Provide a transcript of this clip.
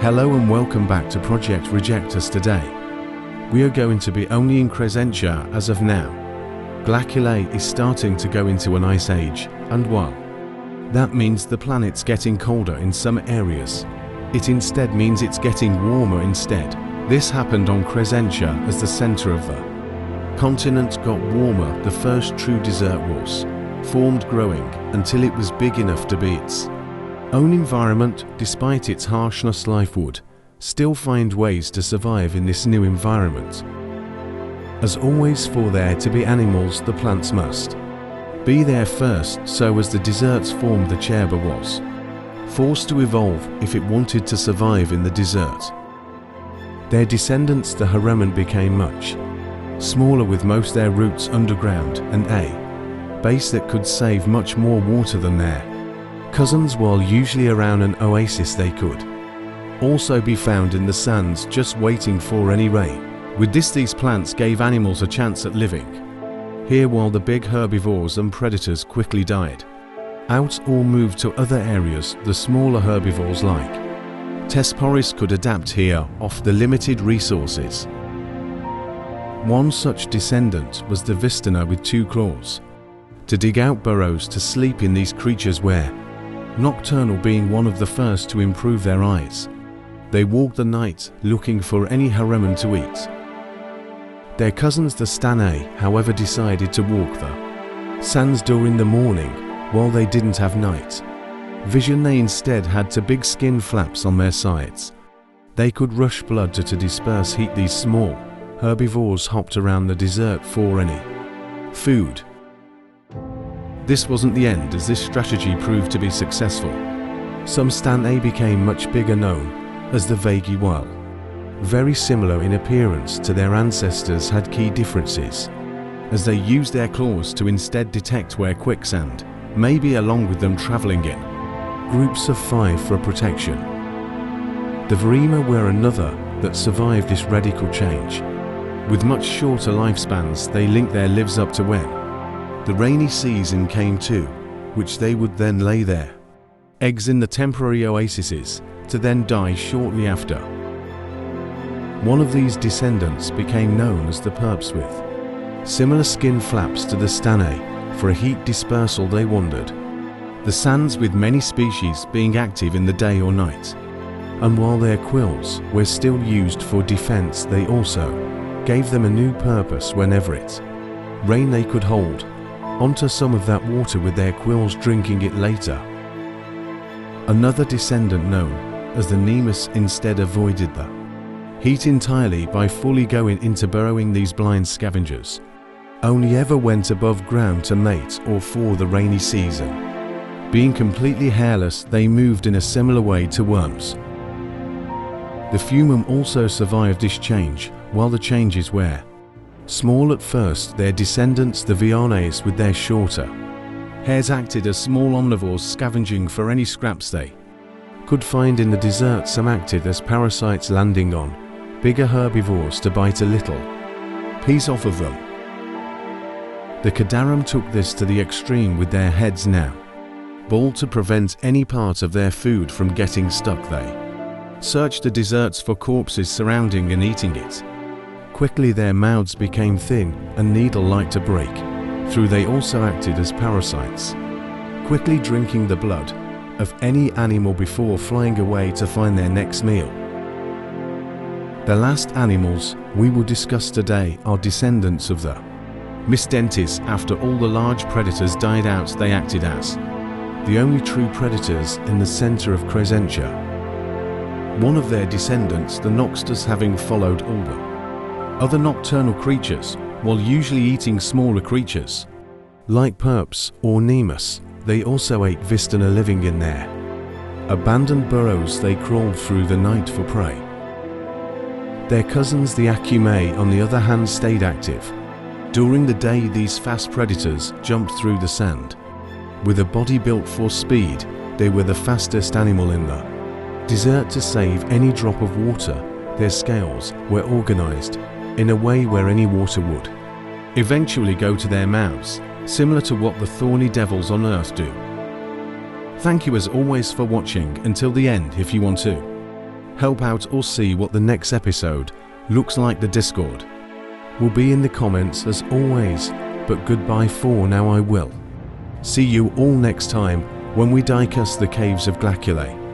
Hello and welcome back to Project Rejectus. Today we are going to be only in Crescentia as of now. Glaciae is starting to go into an ice age, and while that means the planet's getting colder in some areas, it instead means it's getting warmer instead. This happened on Crescentia as the center of the continent got warmer. The first true desert was formed, growing until it was big enough to be its own environment. Despite its harshness, life would still find ways to survive in this new environment. As always, for there to be animals, the plants must be there first, so as the deserts formed, the cherba was forced to evolve if it wanted to survive in the desert. Their descendants, the Haremen, became much smaller, with most their roots underground and a base that could save much more water than their cousins. While usually around an oasis, they could also be found in the sands, just waiting for any rain. With this, these plants gave animals a chance at living here, while the big herbivores and predators quickly died out or moved to other areas. The smaller herbivores like Tesporis could adapt here off the limited resources. One such descendant was the Vistana, with 2 claws to dig out burrows to sleep in. These creatures were nocturnal, being one of the first to improve their eyes. They walked the night looking for any Haremen to eat. Their cousins, the Stanae, however, decided to walk the sands during the morning while they didn't have night vision. They instead had 2 big skin flaps on their sides. They could rush blood to disperse heat. These small herbivores hopped around the desert for any food. This wasn't the end, as this strategy proved to be successful. Some Stanae became much bigger, known as the Vagi. While very similar in appearance to their ancestors, had key differences, as they used their claws to instead detect where quicksand may be, along with them traveling in groups of 5 for protection. The Verema were another that survived this radical change. With much shorter lifespans, they linked their lives up to when the rainy season came too, which they would then lay their eggs in the temporary oases to then die shortly after. One of these descendants became known as the Perps, with similar skin flaps to the Stanae. For a heat dispersal, they wandered the sands, with many species being active in the day or night. And while their quills were still used for defense, they also gave them a new purpose. Whenever it rained, they could hold onto some of that water with their quills, drinking it later. Another descendant, known as the Nemus, instead avoided the heat entirely by fully going into burrowing. These blind scavengers only ever went above ground to mate or for the rainy season. Being completely hairless, they moved in a similar way to worms. The Fumum also survived this change. While the changes were small at first, their descendants, the Vianes, with their shorter hairs, acted as small omnivores, scavenging for any scraps they could find in the desert. Some acted as parasites, landing on bigger herbivores to bite a little piece off of them. The Kadaram took this to the extreme, with their heads now bald to prevent any part of their food from getting stuck. They searched the deserts for corpses surrounding and eating it. Quickly their mouths became thin and needle-like to break through. They also acted as parasites, quickly drinking the blood of any animal before flying away to find their next meal. The last animals we will discuss today are descendants of the Mystentes. After all the large predators died out, they acted as the only true predators in the center of Crescentia. One of their descendants, the Noxtus, having followed all the other nocturnal creatures, while usually eating smaller creatures like Perps or Nemus, they also ate Vistana. Living in their abandoned burrows, they crawled through the night for prey. Their cousins, the Acumae, on the other hand, stayed active. During the day, these fast predators jumped through the sand. With a body built for speed, they were the fastest animal in the desert. To save any drop of water, their scales were organized in a way where any water would eventually go to their mouths, similar to what the thorny devils on earth do. Thank you as always for watching until the end. If you want to help out or see what the next episode looks like, the Discord will be in the comments as always, but goodbye for now. I will see you all next time when we diecast the caves of Glaculae.